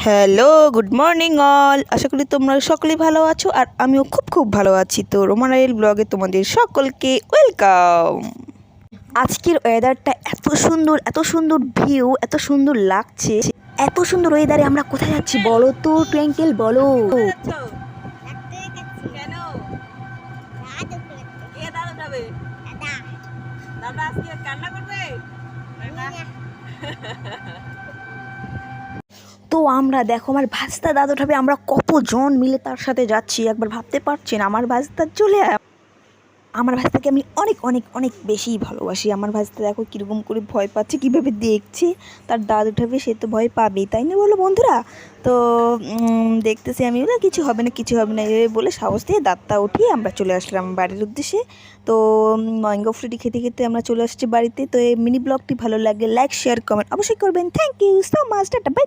Hello, good morning all. আশা করি তোমরা সকলেই ভালো আছো আর আমিও খুব খুব ভালো আছি। তো রোমানাইল ব্লগে তোমাদের সকলকে ওয়েলকাম। আজকের ওয়েদারটা এত সুন্দর ভিউ, এত সুন্দর লাগছে। এত সুন্দর ওয়েদারে আমরা কোথায় যাচ্ছি বলো তো টুইঙ্কেল, বলো। তো আমরা দেখো আমার ভাস্তা দাদুটাবে আমরা কতজন মিলে তার সাথে যাচ্ছি একবার ভাবতে পারছেন। আমার ভাস্তা আমার ভাস্তাকে আমি অনেক অনেক অনেক বেশি ভালোবাসি। আমার ভাস্তা দেখো কীরকম করে ভয় পাচ্ছে, কীভাবে দেখছে তার দাদুটাবে, সে তো ভয় পাবেই, তাই না বলো বন্ধুরা? তো দেখতেছি আমি বলে কিছু হবে না এভাবে বলে সাহস দিয়ে দাঁতটা উঠিয়ে আমরা চলে আসলাম বাড়ির উদ্দেশ্যে। তো ম্যাঙ্গো ফ্রুটি খেতে খেতে আমরা চলে আসছি বাড়িতে। তো এই মিনি ব্লগটি ভালো লাগলে লাইক শেয়ার কমেন্ট অবশ্যই করবেন। Thank you so much, tata by.